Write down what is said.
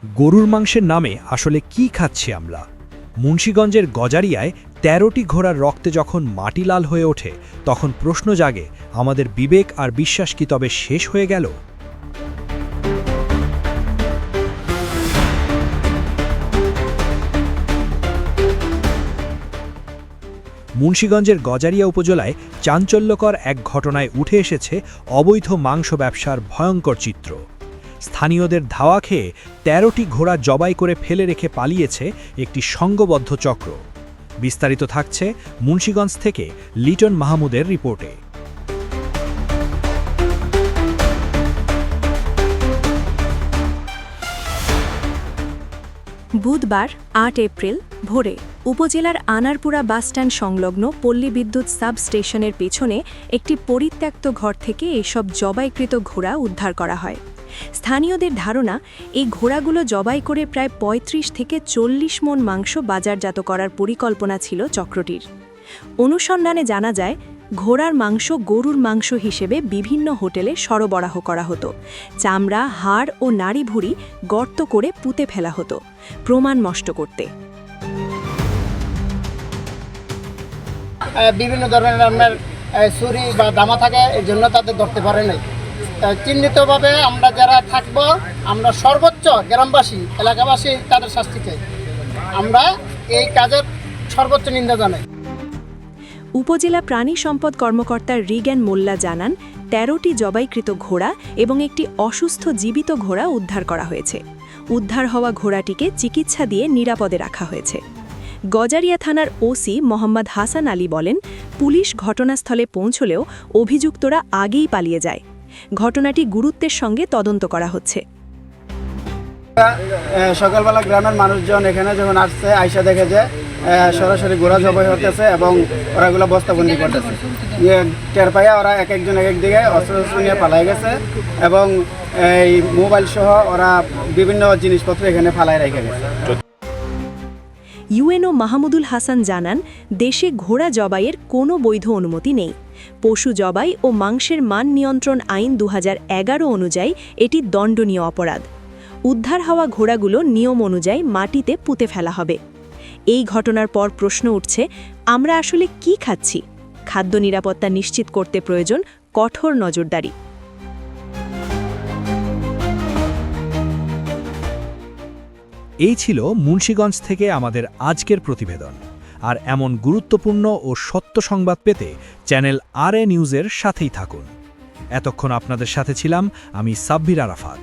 গরুর মাংসের নামে আসলে কি খাচ্ছি আমরা? মুন্সিগঞ্জের গজারিয়ায় ১৩টি ঘোড়ার রক্তে যখন মাটি লাল হয়ে ওঠে, তখন প্রশ্ন জাগে, আমাদের বিবেক আর বিশ্বাস কি তবে শেষ হয়ে গেল? মুন্সিগঞ্জের গজারিয়া উপজেলায় চাঞ্চল্যকর এক ঘটনায় উঠে এসেছে অবৈধ মাংস ব্যবসার ভয়ঙ্কর চিত্র। স্থানীয়দের ধাওয়া খেয়ে ১৩টি ঘোড়া জবাই করে ফেলে রেখে পালিয়েছে একটি সংঘবদ্ধ চক্র। বিস্তারিত থাকছে মুন্সিগঞ্জ থেকে লিটন মাহমুদের রিপোর্টে। বুধবার ৮ এপ্রিল ভোরে উপজেলার আনারপুরা বাসস্ট্যান্ড সংলগ্ন পল্লী বিদ্যুৎ সাব স্টেশনের পেছনে একটি পরিত্যক্ত ঘর থেকে এসব জবাইকৃত ঘোড়া উদ্ধার করা হয়। স্থানীয়দের ধারণা, এই ঘোড়াগুলো জবাই করে প্রায় ৩৫ থেকে ৪০ মণ মাংস বাজারজাত করার পরিকল্পনা ছিল চক্রটির। অনুসন্ধানে জানা যায়, ঘোড়ার মাংস গরুর মাংস হিসেবে বিভিন্ন হোটেলে সরবরাহ করা হতো। চামড়া, হাড় ও নাড়িভুড়ি গর্ত করে পুঁতে ফেলা হতো, প্রমাণ নষ্ট করতে। বিভিন্ন ধরনের আপনার ছুরি বা দামা থাকে, এই জন্য তাদের ধরতে পারে নাই। চিহ্নিতভাবে আমরা যারা থাকব, আমরা সর্বোচ্চ গ্রামবাসী, এলাকাবাসী তাদের শাস্তি চাই। আমরা এই কাজের সর্বোচ্চ নিন্দা জানাই। উপজেলা প্রাণী সম্পদ কর্মকর্তা রিগ্যান মোল্লা জানান, ১৩টি জবাইকৃত ঘোড়া এবং একটি অসুস্থ জীবিত ঘোড়া উদ্ধার করা হয়েছে। উদ্ধার হওয়া ঘোড়াটিকে চিকিৎসা দিয়ে নিরাপদে রাখা হয়েছে। গজারিয়া থানার ওসি মোহাম্মদ হাসান আলী বলেন, পুলিশ ঘটনাস্থলে পৌঁছলেও অভিযুক্তরা আগেই পালিয়ে যায়। ঘটনাটি গুরুত্বের সঙ্গে তদন্ত করা হচ্ছে। সকালবেলা গ্রামের মানুষজন এখানে যখন আসছে, আইসা দেখে যে সরাসরি ঘোড়া জবাই হতেছে এবং ওরাগুলো বস্তাবন্দি করতেছে। টের পাইয়া ওরা এক একজন এক একদিকে অস্ত্র নিয়ে পালাই গেছে এবং এই মোবাইল সহ ওরা বিভিন্ন জিনিসপত্র এখানে ফালাই রেখে গেছে। ইউএনও মাহমুদুল হাসান জানান, দেশে ঘোড়া জবাইয়ের কোনো বৈধ অনুমতি নেই। পশু জবাই ও মাংসের মান নিয়ন্ত্রণ আইন ২০১১ অনুযায়ী এটি দণ্ডনীয় অপরাধ। উদ্ধার হওয়া ঘোড়াগুলো নিয়ম অনুযায়ী মাটিতে পুঁতে ফেলা হবে। এই ঘটনার পর প্রশ্ন উঠছে, আমরা আসলে কি খাচ্ছি? খাদ্য নিরাপত্তা নিশ্চিত করতে প্রয়োজন কঠোর নজরদারি। এই ছিল মুন্সিগঞ্জ থেকে আমাদের আজকের প্রতিবেদন। আর এমন গুরুত্বপূর্ণ ও সত্য সংবাদ পেতে চ্যানেল RA নিউজের সাথেই থাকুন। এতক্ষণ আপনাদের সাথে ছিলাম আমি সাব্বির আরাফাত।